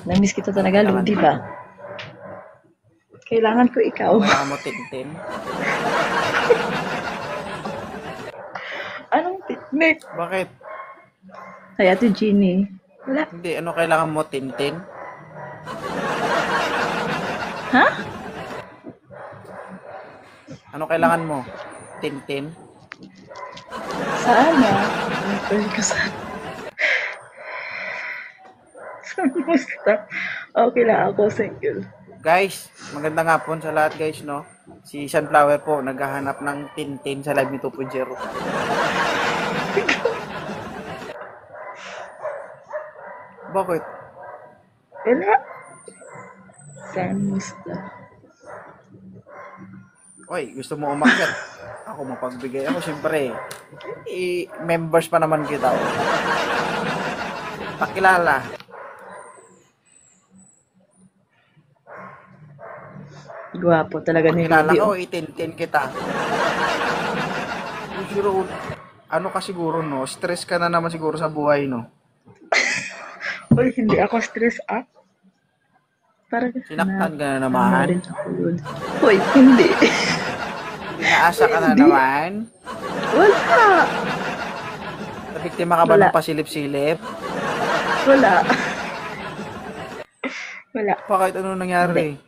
Namiss kita talaga, Lodi ba? Kailangan ko ikaw. Ano kailangan mo, Tintin? Anong picnic? Bakit? Kay Ate Jeannie. Wala. Hindi, ano kailangan mo, Tintin? Ha? Ano kailangan mo? Tintin? Sana. Ay, ko sana. Basta. Okay lang ako, single. Guys, magandang hapon sa lahat guys, no? Si Sunflower po, naghahanap ng Tintin sa Live ni 2.0. Bakit? Wala. Kamusta? Oy, gusto mo umakyat? Ako mapagbigay ako, siyempre. Members pa naman kita. Oh. Pakilala. Gwapo talaga ni Pakilala Lodi. ko, Oh. itintin kita. Siguro, ano ka siguro, no? Stress ka na naman siguro sa buhay, no? Uy, hindi ako stress up. Parang Sinaktan ka na naman. rin ako yun. Uy, hindi. Inaasa ka na Hindi. naman. Wala. Nabiktima ka ba Wala. ng pasilip-silip? Wala. Wala. Bakit ano nangyari?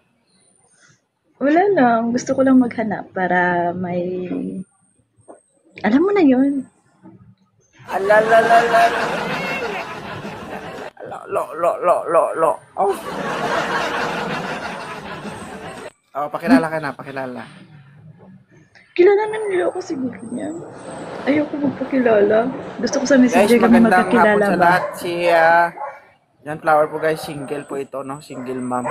Wala lang. Gusto ko lang maghanap para may... Alam mo na yun. Alalalala. Lo. Oh. Oh, pakilala ka na, pakilala. Kilala na nila ako siguro niya. Ayoko magpakilala. Gusto ko sa Guys, messenger kami magandang hapon magkakilala sa ba? lahat. Si Jan Flower po guys, single po ito, no? Single mom.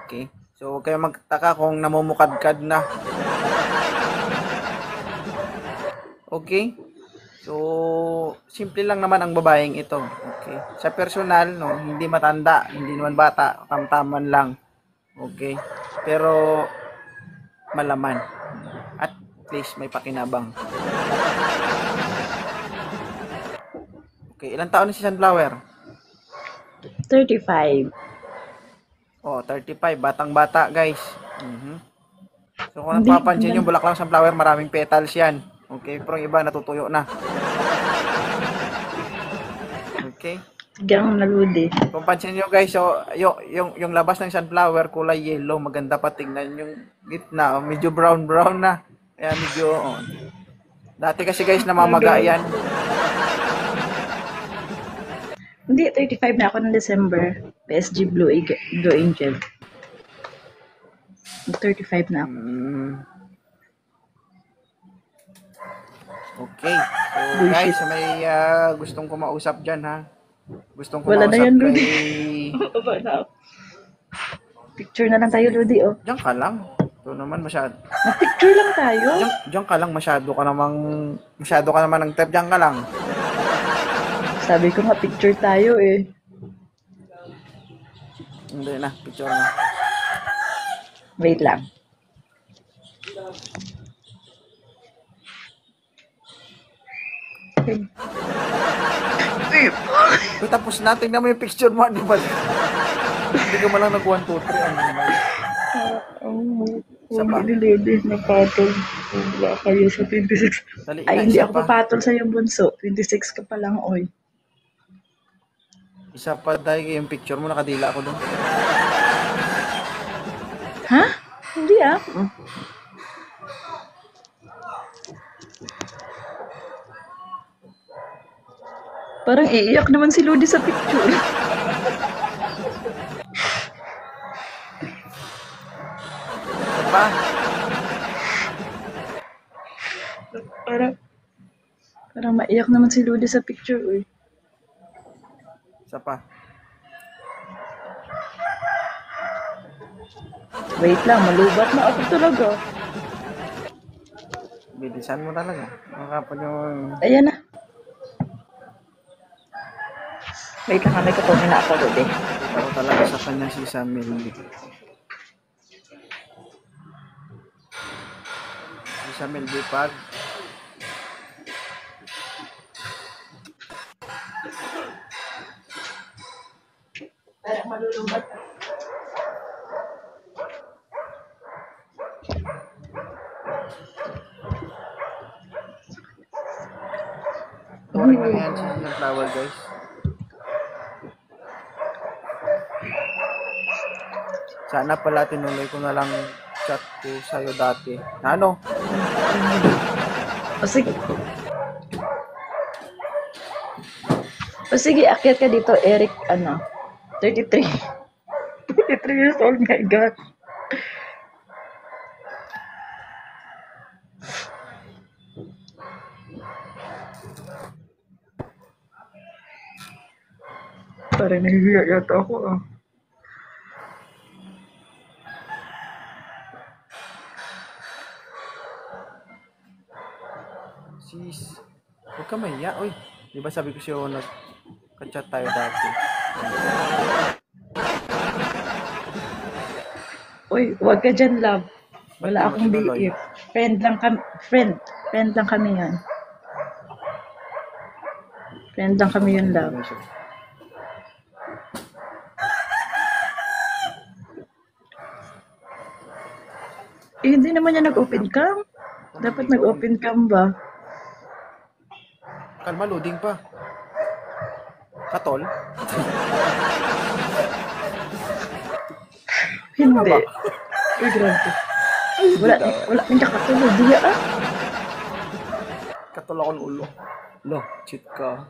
Okay. So, huwag kayo magtaka kung namumukadkad na. Okay? So, simple lang naman ang babaeng ito. Okay? Sa personal, no, hindi matanda, hindi naman bata, tamtaman lang. Okay? Pero, malaman. At least may pakinabang. Okay, ilang taon na si Sunflower? 35. Oh, 35. Batang-bata, guys. So, kung Hindi, napapansin nyo, hindi. bulaklak ng sunflower, maraming petals yan. Okay, pero yung iba natutuyo na. Okay. Diyan na Lodi. Kung pansin nyo guys, so, yung labas ng sunflower, kulay yellow, maganda pa tingnan yung gitna, medyo brown na. Kaya medyo, dati kasi guys, namamaga yan. Hindi, 35 na ako ng December. PSG Blue Angel. 35 na ako. Okay. So guys, may gustong kumausap dyan ha. Gustong Wala na kumausap yan, kay... Lodi. Baba na ako. Picture na lang tayo, Lodi, oh. Diyan ka lang. Ito naman masyado. Mag-picture lang tayo. Diyan ka lang, masyado ka naman ng type. Diyan ka lang. Sabi ko nga, picture tayo, eh. Hindi na, picture na. Wait lang. Okay. Uy, tapos na, tingnan mo yung picture mo, di ba? Hindi ka malang nag 1, 2, 3. Ano naman? Isa pa. Lodi, napatol. Wala kayo sa 26. Dali, Ay, hindi isa ako pa. papatol sa yung bunso. 26 ka pa lang, oy. Isa pa dahil yung picture mo, nakadila ako doon. Ha? Hindi ah. Parang iiyak naman si Lodi sa picture. Isa pa. Parang maiyak naman si Lodi sa picture, uy. Isa pa. Wait lang, malubat na ako talaga. Bilisan mo talaga. Makapag yung... Ayan na. Wait lang, may kukunin na ako, Lodi. Ikaw talaga sa kanya si Sam Melby. Si Sam Melby pag... Parang malulubat. Boring lang yan sa sunflower, guys. Sana pala tinuloy ko na lang chat ko sa'yo dati. Na ano? O sige. O sige, akyat ka dito, Eric, 33. 33 years old, my God. Parang nahihiya yata ako, Sis, huwag ka mahiya. Uy, di ba sabi ko sa'yo nag-chat tayo dati? Uy, wag ka dyan, love. Wala Ba't di akong mo tinuloy? BF. Friend lang kami yan. Friend lang kami yun, love. Eh, hindi naman niya nag-open cam. Dapat nag-open cam ba? Kalma, loading pa. Katol? Hindi. Uy, grabe. Wala nang kakatulog. Diya Katol ako ng ulo. Lo, cheat ka.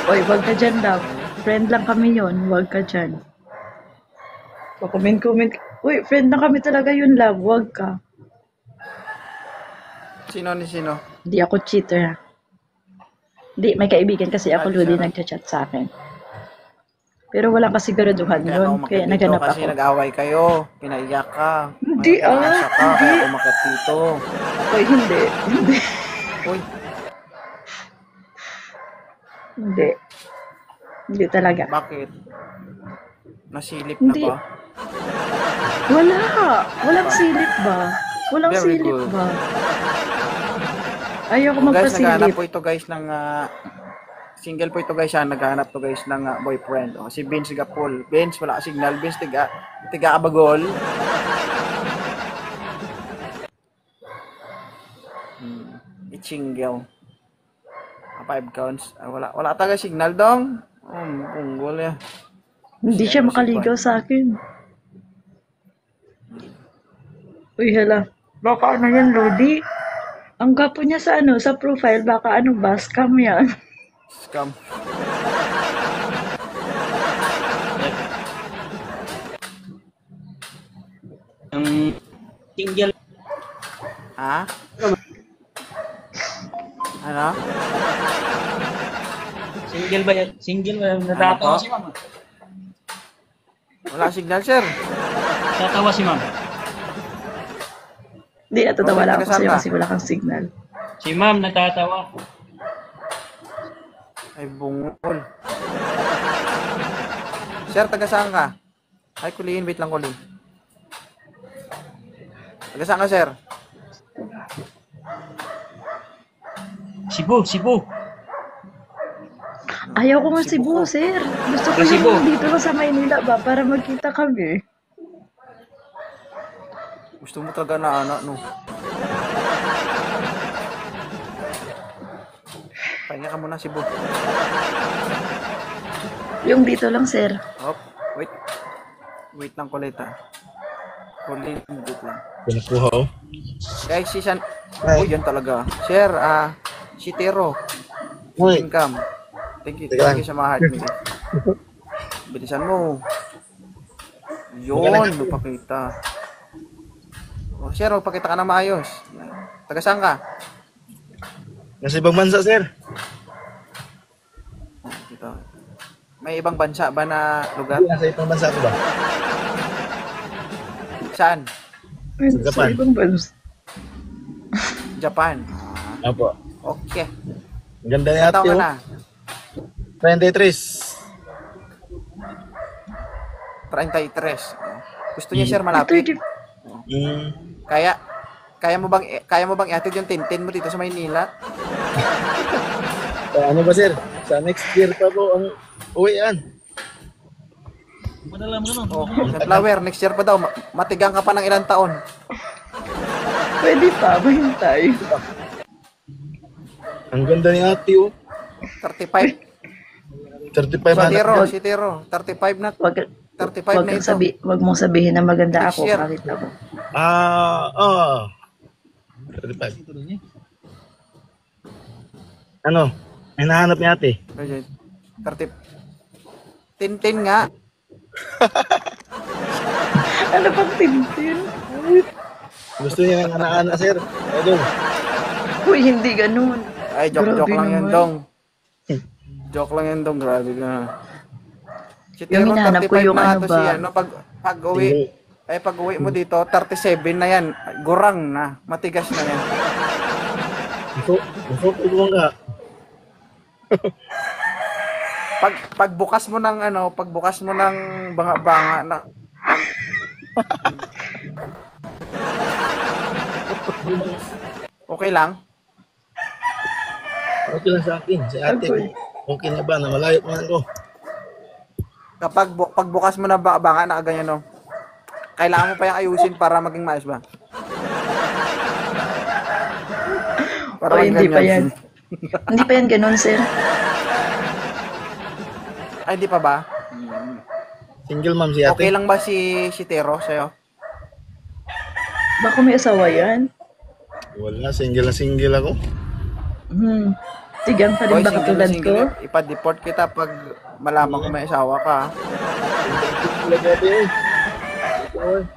Uy, wag ka dyan, love. Friend lang kami yun. Wag ka dyan. Pa-comment. Uy, friend lang kami talaga yun, love. Wag ka. Sino ni sino? Hindi ako cheater, ha. Hindi, may kaibigan kasi ako, Ay, Ludi, sarap. nagchat sa akin. Pero walang kasiguraduhan Kaya yun. ako umakyat Kaya dito naganap kasi ako. nag-away kayo. Pinaiyak ka. Hindi, May pinasa ka, hindi. kaya umakyat dito. Uy, hindi. Uy, Hindi. Hindi talaga. bakit? Nasilip na Hindi. ba? Wala. Walang silip ba? Walang Very silip good. ba? Ayoko Guys, naghahanap magpasilip. po ito guys ng single po ito guys, naghahanap to guys ng boyfriend. O, si Vince Gapol. Vince, wala ka signal. Vince, tiga Abagol. Itchinggel. 5 counts. Wala taga signal dong. Punggol ya. Hindi siya makaligaw sa akin. Uy, hala. Baka ano yan, Lodi? Ang gwapo niya sa profile, baka ba, scam yan. Scam. Single Ha? Ano? single ba yan? Single ba yan? Natatawa Ano po? si ma'am. Wala signal, sir. Natatawa si ma'am. Hindi, natatawa lang ako Taga saan sa'yo ka? kasi wala kang signal. Si ma'am natatawa. Ay, bungol. Sir, taga saan ka? Ay, Kulin. Wait lang, Kulin. Taga saan ka, sir? Cebu. Ayaw ko nga Cebu Cebu, ko. sir. Gusto ko Cebu. yung dito ka sa Maynila ba para magkita kami. Gusto mo talaga na anak, no? Pahinga ka muna, Cebu. Yung dito lang, sir. Hop, wait. Wait lang, kulit, ha. Kulit, wait lang. Pinakuha oh. Guys, si San... Oh, yan talaga. Sir, si Tero. Uy, Income. Thank you. Teka Thank you sa mga heart, Miguel. Bilisan mo. Yun, lupakita. Oh, sir, magpakita ka na maayos. Taga saan ka? nasa ibang bansa, sir. Oh, dito. May ibang bansa ba na lugar? Nasa ibang bansa ko ba? Saan? Ay, Sa Japan. Sa ibang bansa. Japan. Opo. Okay. Ang ganda ni Ilan ate, taon ka oh. na? 23. 33. Oh. Gusto niya, sir, malapit. 30. Mm, Kaya mo bang ihatid yung tintin mo dito sa Maynila? ano ba, sir? Sa next year pa po ang uwian. Madala mo ganun. Oh, Sunflower, next year pa daw. Matigang ka pa ng ilang taon. Pwede pa, mahintay. Ang ganda ni ate, oh. 35. 35 anak. Si Tiro. 35 na. Wag, 35 na ito. wag mong sabihin na maganda Next ako. year. Kahit ako. 35. Ano? Hinahanap ni ate. 30. Tintin nga. Ano pang tintin? Gusto niya ng anak-anak, sir. Idol. Uy, hindi ganun. Ay, joke Grabe lang yan, naman. Dong. Joke lang yan, Dong. Grabe ka. Si Yung Tiro, hinahanap ko 35 yung na ano ito ba? siya. No, pag uwi, pag uwi mo dito, 37 na yan. Gurang na. Matigas na yan. Gusto ko ka. Pagbukas mo ng pagbukas mo ng banga-banga na okay lang. Okay lang sa akin. Si ate, okay na ba? Na malayo pa man ko. Kapag pagbukas mo ng banga na ganyan, no. Kailangan mo pa yung ayusin para maging maayos ba? O, hindi pa yan. Hindi pa yan ganun, sir. Ay, hindi pa ba? Single mom si ate. Okay lang ba si Tero sa'yo? Baka may asawa yan. Wala, single na single ako. Tigang pa rin ba katulad ko? Ipa-deport kita pag malaman ko may asawa ka.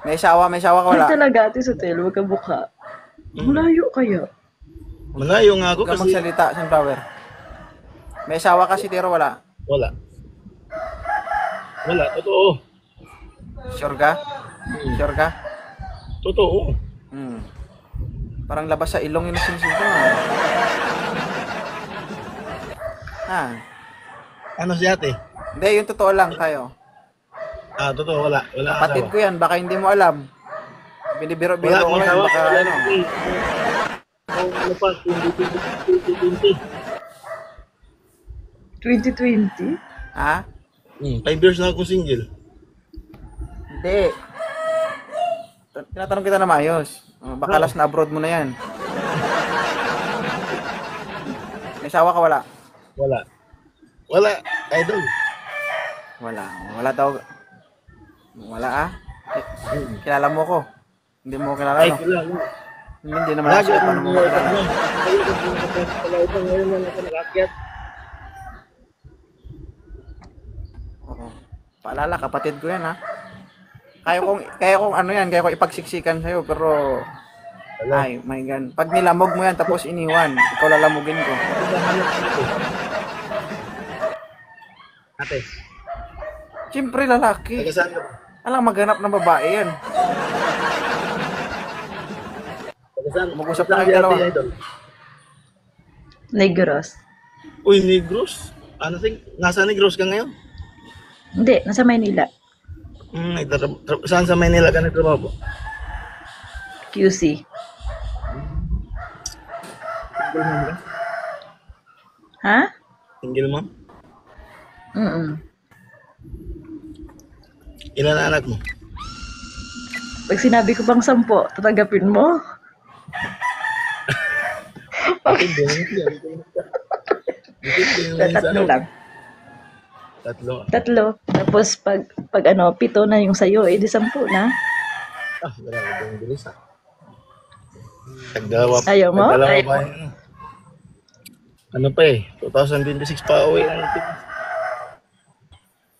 May asawa ka wala? Ay talaga, Ate Sotel, wag ka buka. Malayo kaya. Malayo nga ako Huwag ka kasi magsalita, Sunflower. May asawa ka si Tero wala? wala. Wala, totoo. Sure ka? Sure ka? Totoo. Parang labas sa ilong yung sinisinto. Ano si ate? Hindi, yung totoo lang tayo. Totoo, wala. Wala Kapatid ko yan, baka hindi mo alam. Binibiro-biro Wala ko akong lang, asawa. baka Wala ano. Ano pa, 2020. 2020? Ha? 5 years na ako single. Hindi. Tinatanong kita na maayos. Baka last na abroad mo na yan. May asawa ka wala? Wala. Wala, idol. Wala daw. Wala Kilala mo ko. Hindi mo ko kilala, Ay, no? kilala. Hindi naman ako siya. Paano mo ko kilala? Ngayon lang ako nakakyat. Oo. Paalala, kapatid ko yan, ha? Kaya kong ano yan, kaya ko ipagsiksikan sa'yo, pero ay, my God. Pag nilamog mo yan, tapos iniwan, ikaw lalamugin ko. Ate, Siyempre, lalaki. taga saan ka ba? Alang maghanap ng babae yan. Taga saan? Mag-usap Taga na kayo saan dalawa. ate, idol? Negros. Uy, Negros? Nasa Negros ka ngayon? Hindi, nasa Maynila. Saan sa Manila ka nagtrabaho? QC. Single mom ka? Ha? Single mom? Ilan na anak mo? Pag sinabi ko bang 10, tatanggapin mo? Tatlo lang. Tatlo. Tapos pag 7 na yung sayo, di 10 na. Grabe yung bilis ah. Tagdalawa. Ayaw mo? Tagdalawa Ayaw pa yun. Ano pa 2026 pa uwi.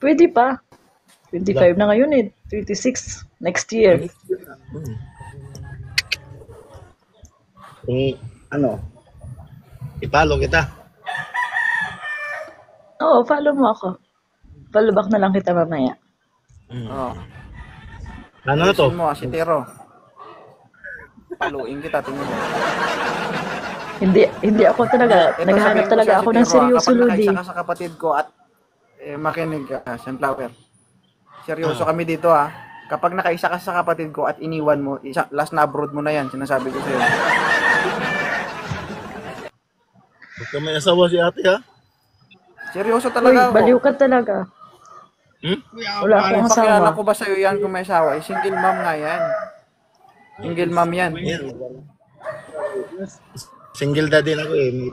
Pwede pa. 25 na ngayon 26 next year. Kung ipalo kita. Oo, follow mo ako. Follow back na lang kita mamaya. Oo. Ano na to? Ayusin mo, si Tero. Paluin kita, tingnan mo. Hindi ako talaga, Ito, naghahanap sabihin ko talaga sa'yo, ako si ng Tero, seryoso, kapag Lodi. nakaisa ka sa kapatid ko at makinig ka, Sunflower. Seryoso kami dito Kapag nakaisa ka sa kapatid ko at iniwan mo, last na abroad mo na yan, sinasabi ko sa'yo. Huwag ka may asawa si ate ha? Seryoso Uy, talaga ako. baliw ka talaga. Hmm? Wala akong asawa. Pakilala ko ba sa'yo yan kung may asawa? Eh, single mom nga yan. Single mom yan. Yan. Single daddy na ako eh.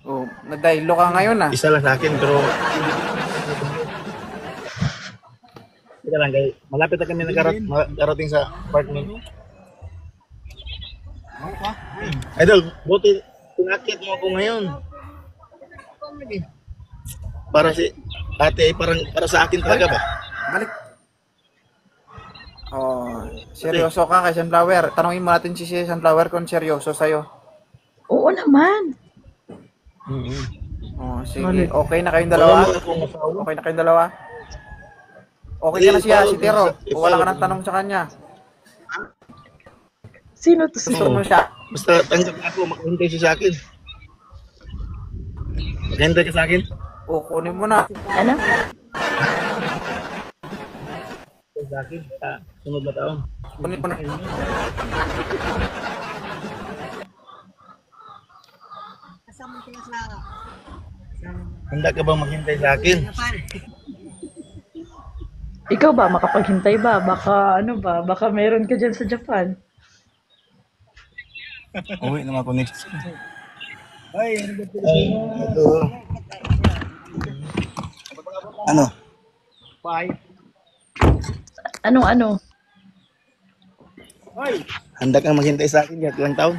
Oh, nadaylo ka ngayon ah. Isa lang sa akin pero teka lang guys, malapit na kami nagarating sa apartment. Idol, buti pinakit mo ako ngayon. Para si ate ay parang para sa akin talaga ba? Balik. Oh, seryoso ka kay Sunflower. Tanungin mo natin si Sunflower kung seryoso sa'yo. Oo naman. Oh, sige. Okay na kayong dalawa? Okay na kayong dalawa? Okay ka na siya, si Tero. O wala ka nang tanong sa kanya. Sino to si Gusto mo siya? Basta tanggap na ako, maghintay siya sa akin. Maghintay ka sa akin? O, kunin mo na. Ano? Sa akin, sunod na taon. Kunin mo na. Handa ka bang maghintay sa akin? Ikaw ba, makapaghintay ba? Baka ano ba? Baka meron ka dyan sa Japan. Uwi naman ako next. Ano? Anong ano? Handa kang maghintay sa akin kahit ilang taon?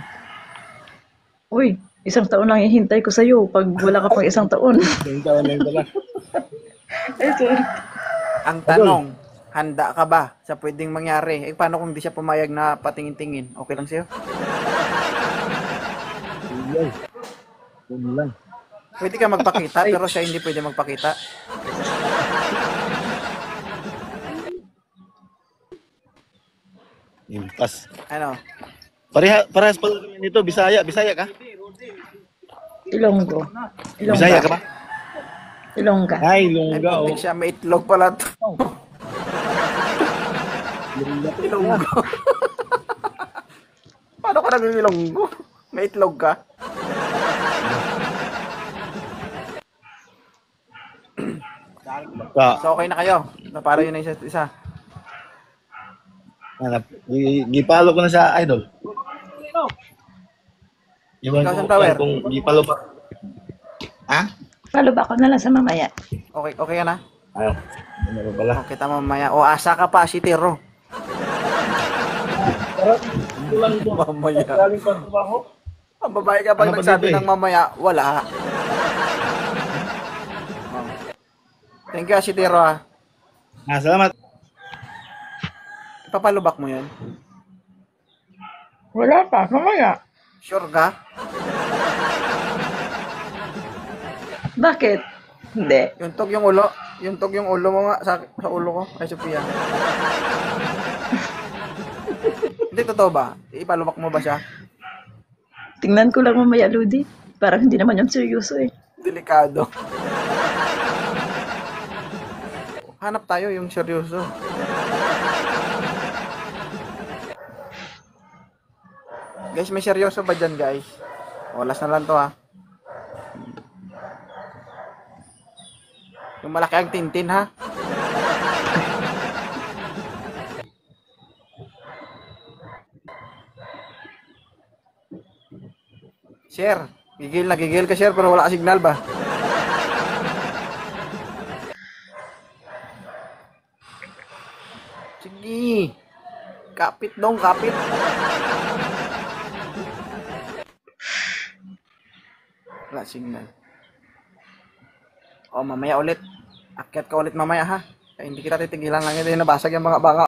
Uy, isang taon lang ihintay ko sa'yo pag wala ka pang isang taon. Ilang taon lang pala. Ay, sorry. Ang tanong, handa ka ba sa pwedeng mangyari? Eh, paano kung di siya pumayag na patingin-tingin? Okay lang sa'yo? Yun lang. Pwede ka magpakita, pero siya hindi pwede magpakita. Impas. Ano? Parehas pala kami nito, Bisaya ka? Ilonggo. Bisaya ka ba? Ilongga. Ay, Ay, lungga putik siya, may itlog pala to. Ilonggo. Paano ka naging ilonggo? May itlog ka? So, okay na kayo. Napara yun na isa't isa. Gipalo ko na sa idol. Iwan Ikaw, ko Sunflower. kung gipalo pa. Ha? Palo ba ako na lang sa mamaya? Okay, okay ka na? Ayaw. Ano ba pala? Okay, tama mamaya. O, asa ka pa, si Tero. Mamaya. Ang babae ka pag Ano pa nagsabi dito eh? ng mamaya, wala. Oh. Thank you, si Tero ah. Salamat. Ipapalubak mo yun? Wala pa, mamaya. Sure ka? Bakit? Hindi. Yuntog yung ulo. Yuntog yung ulo mo nga sa ulo ko. Ay, Sophia. Hindi, totoo ba? Ipalubak mo ba siya? Tingnan ko lang mamaya, Ludi. Parang hindi naman yung seryoso eh. Delikado. Hanap tayo yung seryoso. Guys, may seryoso ba dyan, guys? Olas na lang to, ha? Yung malaki ang tintin, ha? Share. Gigil ka, share, pero wala ka signal ba? Sige. Kapit dong, kapit. Wala signal. O, mamaya ulit. Akyat ka ulit mamaya, ha? Kaya hindi kita titigilan lang. Hindi nabasag yung mga banga.